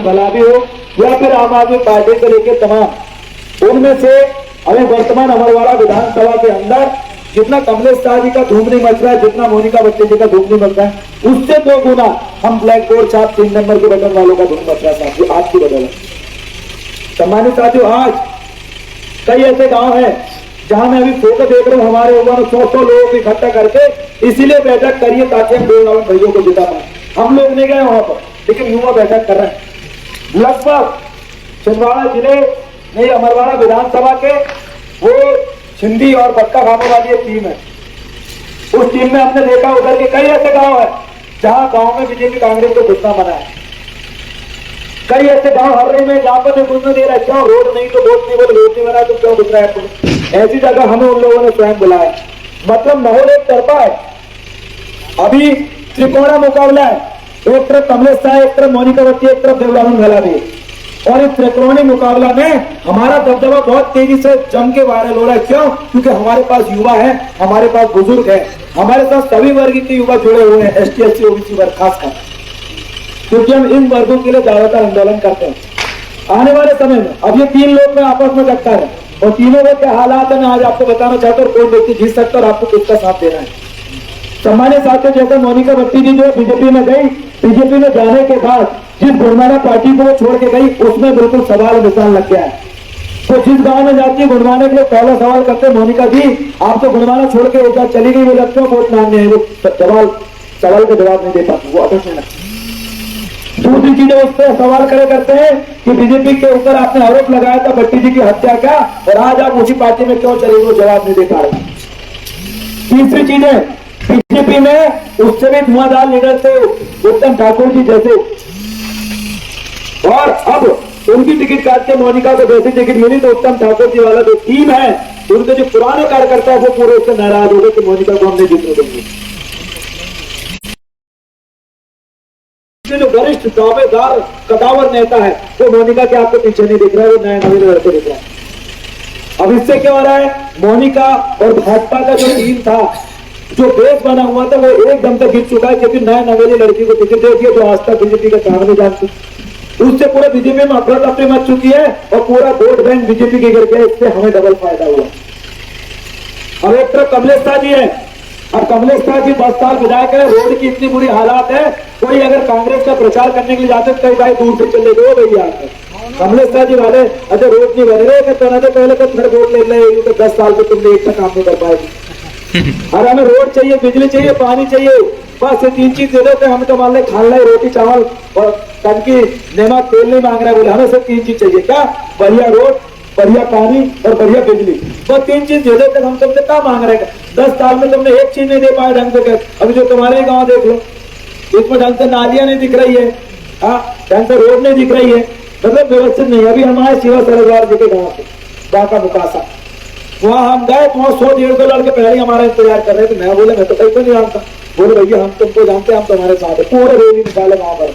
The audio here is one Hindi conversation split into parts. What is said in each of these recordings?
भला भी हो या फिर आम आदमी पार्टी से लेकर तमाम, उनमें से हमें वर्तमान अमरवाड़ा विधानसभा के अंदर जितना कमलेश शाह जी का धूम नहीं मच रहा है, जितना मोनिका बट्टी जी का धूम नहीं मच रहा है, उससे 2 गुना हम ब्लैक बोर्ड साहब 3 नंबर के बटन वालों का धूम मच रहा है साहब जी, आज की बदौलत। सम्मानित साथियों, आज कई ऐसे गांव हैं जहां मैं अभी फोटो देख रहा हूं, हमारे ऊपर 100 लोगों को इकट्ठा करके इसीलिए बैठक करिए ताकि हम 2 राउंड भैया को जिता पाए। हम लोग नहीं गए वहां पर, लेकिन युवा बैठक कर रहे हैं। लगभग छिंदवाड़ा जिले नहीं, अमरवाड़ा विधानसभा के वो सिंधी और बक्का खाने वाली एक टीम है। उस टीम में हमने देखा उधर के कई ऐसे गांव है जहां गांव में बीजेपी कांग्रेस को घुसना मना है। कई ऐसे गांव हर रही में जहां पर नहीं घुसने दे रहा है, क्यों? रोड नहीं तो वोट नहीं, बोले वोट नहीं बना तो क्यों घुस रहा है? ऐसी जगह हमें उन लोगों ने स्वयं बुलाया। मतलब माहौल एक तरफा है। अभी त्रिकोणा मुकाबला है, एक तरफ कमलेश शाह, एक तरफ मोनिका बट्टी, एक तरफ देवराम भलावी। और इस त्रिकोणीय मुकाबला में हमारा दबदबा बहुत तेजी से जम के वायरल हो रहा है। क्यों? क्योंकि हमारे पास युवा है, हमारे पास बुजुर्ग है, हमारे साथ सभी वर्ग के युवा जुड़े हुए हैं, ST SC OBC वर्ग खासकर, क्योंकि हम इन वर्गों के लिए ज्यादातर आंदोलन करते हैं। आने वाले समय में अब ये 3 लोग में आपस में टक्कर है और तीनों के क्या हालात है मैं आज आपको बताना चाहता हूँ। कोई व्यक्ति जीत सकता है और आपको किसका साथ देना है। सम्मानित साथियों, जैसे मोनिका बट्टी जी जो बीजेपी में गई, बीजेपी में जाने के बाद जिस गुणमाना पार्टी को वो छोड़ के गई, उसमें बिल्कुल सवाल निशान लग गया है। तो जिस गांव में जाती है गुणमाने के लिए पहला सवाल करते हैं, मोनिका जी आप तो गुणमाना छोड़ के एक बार चली गई, वो लगते हो वोट मांगने हैं, वो सवाल का जवाब नहीं दे पाती, वो अटकने लगती। दूसरी चीजें उस पर सवाल करते हैं कि बीजेपी के ऊपर आपने आरोप लगाया था बट्टी जी की हत्या का, और आज आप उसी पार्टी में क्यों चले, वो जवाब नहीं दे पा रहे। तीसरी चीजें, बीजेपी में उससे भी धुआंधार लीडर थे उत्तम ठाकुर जी जैसे, और अब उनकी टिकट काट के मोनिका को जैसी टिकट मिली तो उत्तम ठाकुर जी वाला जो टीम है, उनके जो पुराने कार्यकर्ता है वो पूरे उससे नाराज हो गए कि मोनिका को हमने जीतने देंगे। जो वरिष्ठ दावेदार कदावर नेता है वो मोनिका के आपको पीछे नहीं दिख रहा है, वो नए नवीन लड़के दिख रहा है। अब इससे क्या हो रहा है, मोनिका और भाजपा का जो टीम था, जो बेस बना हुआ था, वो एकदम से गिर चुका है, क्योंकि नए नवेली लड़की को टिकट दे दिया जो आज तक बीजेपी का काम नहीं जानती। उससे पूरे बीजेपी में अफरा तफरी मच चुकी है और पूरा वोट बैंक बीजेपी के गिर गया। इससे हमें डबल फायदा हुआ। अब एक तरफ कमलेश शाह जी है, अब कमलेश शाह जी 10 साल विधायक है, रोड की इतनी बुरी हालात है, कोई अगर कांग्रेस का प्रचार करने के लिए जाते तो कई भाई दूर से चले गए भैया। कमलेश शाह जी वाले अच्छा रोड नहीं बने रहे, पहले तो फिर वोट ले रहे, तो 10 साल से तुमने एक काम नहीं कर पाएगी। अरे हमें रोड चाहिए, बिजली चाहिए, पानी चाहिए, बस ये 3 चीज दे देते, हम तो मान ले खाना ही रोटी चावल और टंकी नमक तेल नहीं मांग रहा, बोले हमें सिर्फ 3 चीज चाहिए। क्या? बढ़िया रोड, बढ़िया पानी और बढ़िया बिजली, बस 3 चीज दे देते, हम तुमसे क्या मांग रहे हैं? 10 साल में तुमने एक चीज नहीं दे पाया ढंग से। अभी जो तुम्हारे गाँव देख लो, इसमें ढंग से नालियां नहीं दिख रही है, हाँ ढंग से रोड नहीं दिख रही है, मतलब व्यवस्थित नहीं। अभी हमारे शिवा सरदार जी के गाँव से बाका मुकासा, वहाँ हम गए, वहाँ 100-150 लड़के पहले हमारा इंतजार कर रहे थे। मैं बोले मैं तो कहीं को नहीं जानता, बोले भैया हम तुमको जानते, हम तुम्हारे साथ है, पूरे रैली निकाले वहां पर।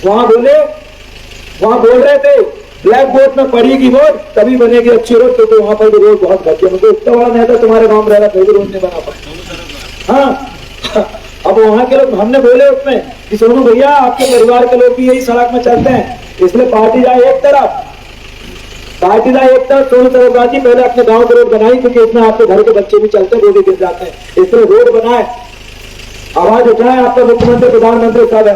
वहां बोल रहे थे ब्लैक बोर्ड में पड़ेगी वोट तभी बनेगी अच्छी रोड, तो वहां पर भी रोड बहुत घटिया, मतलब इतना बड़ा नेता तुम्हारे गाँव में रह रहा, फिर रोड नहीं बना पाए। हाँ अब वहां के लोग, हमने बोले उसमें कि सोनू भैया आपके परिवार के लोग भी यही सड़क में चलते हैं, इसलिए पार्टी जाए एक तरफ, सोनू सरदार जी पहले अपने गांव के रोड बनाई, क्योंकि इसमें आपके घर के बच्चे भी चलते हैं, वो भी गिर जाते हैं, इसलिए रोड बनाए। आवाज उठाए आपका मुख्यमंत्री प्रधानमंत्री साहब है,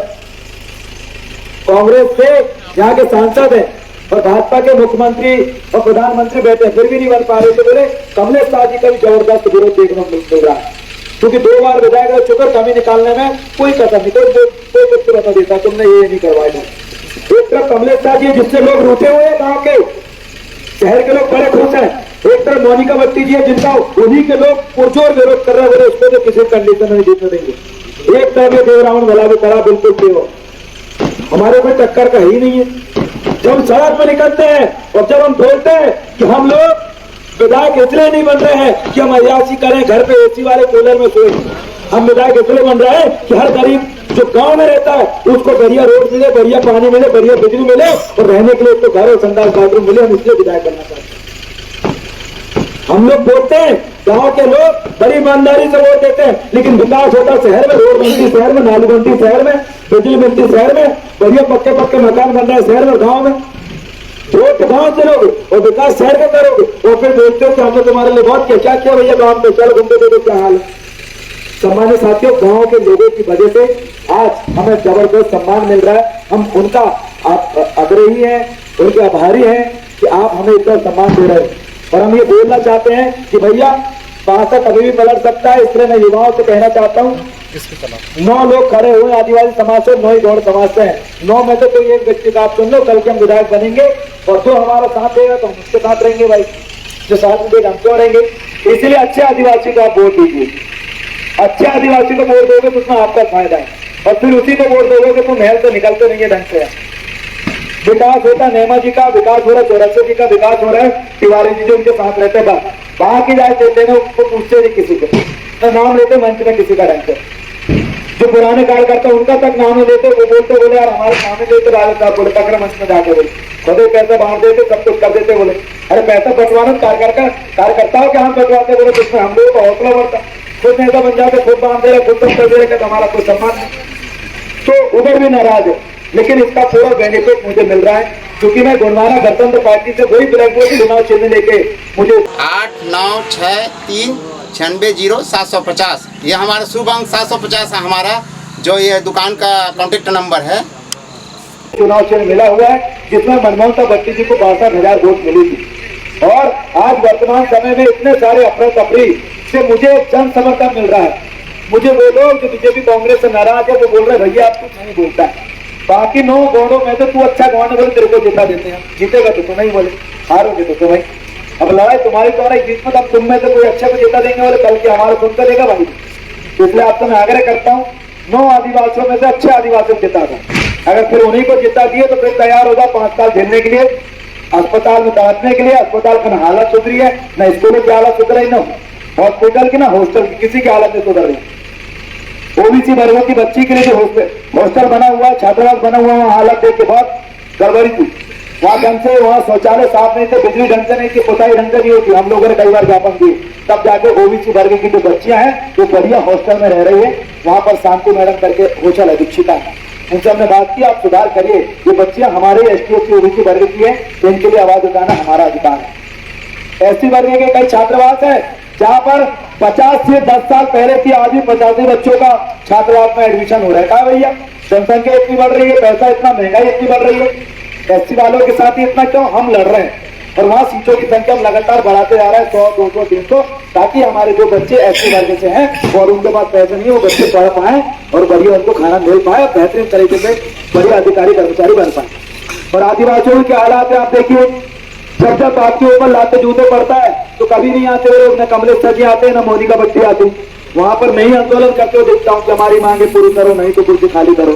कांग्रेस से यहाँ के सांसद है और भाजपा के मुख्यमंत्री और प्रधानमंत्री बैठे, फिर भी नहीं बन पा रहे थे। बोले कमलेश शाह जी का भी जबरदस्त विरोध देखने को मिल रहा है, क्योंकि 2 बार विधायक रह चुके, कमी निकालने में कोई कसर नहीं, कोई व्यक्ति बता देता तुमने ये नहीं करवाया। एक तरफ कमलेश शाह जी जिससे लोग रूठे हुए हैं, गाँव के शहर के लोग बड़े खुश हैं, एक तरफ मोनिका बट्टी जी है जिनका उन्हीं के लोग पुरजोर विरोध कर रहे हैं, उसको तो किसी कंडीशन में जीतने देंगे। एक तरफ ये देवरावण भला भी करा, बिल्कुल क्यों हमारे कोई टक्कर का ही नहीं है। जब हम सड़क पर निकलते हैं और जब हम बोलते हैं कि हम लोग विधायक इसलिए नहीं बन रहे हैं कि हम अयाशी करें, घर पे AC वाले कूलर में सोए, हम विधायक इसलिए बन रहे हैं कि हर गरीब जो गांव में रहता है उसको बढ़िया रोड मिले, बढ़िया पानी मिले, बढ़िया बिजली मिले और रहने के लिए उसको घर और संडास बाथरूम मिले, हम इसलिए विधायक बनना चाहते हैं। हम लोग बोलते हैं, गांव के लोग बड़ी ईमानदारी से वोट देते हैं, लेकिन विकास होता शहर में, रोड बनती शहर में, नाली बनती शहर में, बिजली मिलती शहर में, बढ़िया पक्के पक्के मकान बन रहे हैं शहर में, गाँव में। वोट गाँव से लोगे और विकास शहर में करोगे, और फिर बोलते हो कि हमने तुम्हारे लिए बहुत किया। क्या किया भैया गाँव में? चल घूमते देखो क्या हाल है। सम्मानित साथियों, गांव के लोगों की वजह से आज हमें जबरदस्त सम्मान मिल रहा है। हम उनका आग्रही हैं, उनके आभारी हैं कि आप हमें इतना सम्मान दे रहे हैं। और हम ये बोलना चाहते हैं कि भैया भाषा कभी भी पलट सकता है, इसलिए मैं युवाओं से कहना चाहता हूँ, 9 लोग खड़े हुए आदिवासी समाज से, 9 ही गौड़ समाज से हैं। 9 में से कोई एक व्यक्ति का आप सुन लो, कल के हम विधायक बनेंगे और जो हमारा साथ देगा तो हम उसके साथ रहेंगे भाई, जो साथ देगा हम क्यों रहेंगे। इसलिए अच्छे आदिवासी को आप वोट दीजिए। अच्छे आदिवासी को वोट दोगे तो उसमें आपका फायदा है, और फिर उसी को वोट दोगे तो महल से निकलते नहीं है ढंग से। विकास होता है नेमा जी का, विकास हो रहा है चौरसिया जी का, विकास हो रहा है तिवारी जी जो उनके साथ रहते हैं। बाहर की जाए देते हैं, उसको पूछते नहीं किसी को, तो नाम लेते मंच में किसी का ढंग से। जो पुराने कार्यकर्ता उनका तक नाम नहीं लेते, वो बोलते बोले यार हमारे नाम नहीं लेते, राजा साहब बोले पकड़ मंच में जाके बोले खुद पैसा बांट देते, सब कुछ कर देते। बोले अरे पैसा बंटवाना कार्यकर्ताओं के हाथ बंटवाते, बोले जिसमें हम लोगों का हौसला बढ़ता, खुद नेता बन जाते, खुद बांध दे रहे, खुद सब कर दे रहे, तो हमारा कोई सम्मान नहीं। तो उधर भी नाराज है, लेकिन इसका पूरा बेनिफिट मुझे मिल रहा है क्योंकि मैं गोंडवाना गणतंत्र पार्टी से वही ब्लैकबोर्ड चुनाव चिन्ह लेके मुझे 8963 ये हमारा शुभ अंक 750 है हमारा, जो ये दुकान का कॉन्टेक्ट नंबर है। चुनाव चिन्ह मिला हुआ है, जिसमें मनमोहन भट्टी जी को 62,000 वोट मिली थी। और आज वर्तमान समय में इतने सारे अफरा तफरी से मुझे जन समर्थन मिल रहा है। मुझे वो लोग जो बीजेपी कांग्रेस से नाराज है, वो बोल रहे भैया आप कुछ नहीं बोलता है, बाकी 9 गौड़ों में तो तू अच्छा गौड़ बोले, तेरे को जिता देते हैं, जीतेगा तो तुम नहीं बोले, हारोगे तो तुम्हें। अब लड़ाई तुम्हारी तुम्हारी बीच में, अब तुम में से कोई अच्छा को जिता देंगे बोले, कल के हमारा सुन कर देगा भाई। इसलिए आपसे मैं आग्रह करता हूँ, 9 आदिवासियों में से अच्छे आदिवासियों को जिता दो। अगर फिर उन्हीं को जिता दिए तो फिर तैयार होगा 5 साल झेलने के लिए, अस्पताल में बैठने के लिए। अस्पताल की हालत सुधरी है न, स्कूलों की हालत सुधर रही, न हॉस्पिटल की, ना हॉस्टल की, किसी की हालत नहीं सुधर रही। ओबीसी वर्गों की बच्ची के लिए जो हॉस्टल बना हुआ है, छात्रावास बना हुआ है, हालत देख के बहुत गड़बड़ी थी। वहाँ ढंग से, वहाँ शौचालय साफ नहीं थे, बिजली ढंग से नहीं थी, पुताई ढंग से नहीं होती। हम लोगों ने कई बार ज्ञापन दिए, तब जाके ओबीसी वर्ग की जो बच्चियां हैं वो बढ़िया हॉस्टल में रह रही है। वहाँ पर शांति मैडम करके हॉस्टल है, दीक्षिता है, उनसे हमने बात की, आप सुधार करिए। ये बच्चियां हमारे एसटी ओबीसी वर्ग की है, तो इनके लिए आवाज उठाना हमारा अधिकार है। एसटी वर्ग के कई छात्रावास है जहाँ पर 50 से 10 साल पहले की आज भी 85 बच्चों का छात्रावास में एडमिशन हो रहा है। कहा भैया जनसंख्या इतनी बढ़ रही है, पैसा इतना, महंगाई इतनी बढ़ रही है, एसटी वालों के साथ ही इतना क्यों? हम लड़ रहे हैं और वहाँ सीटों की संख्या लगातार बढ़ाते जा रहा है, 100, 200, 300, ताकि हमारे जो बच्चे एसटी वर्ग से हैं और उनके पास पैसे नहीं है, वो बच्चे पढ़ पाए और बढ़िया उनको खाना मिल पाए, बेहतरीन तरीके से बढ़िया अधिकारी कर्मचारी बन पाए। और आदिवासियों के हालात है, आप देखिए, जब आपके ऊपर लाते जूते पड़ता है तो कभी नहीं आते हुए लोग, न कमलेश सर जी आते हैं, न मोनिका भट्टी आती। वहां पर मैं ही आंदोलन करते हुए देखता हूँ कि हमारी मांगे पूरी करो, नहीं तो कुर्सी खाली करो।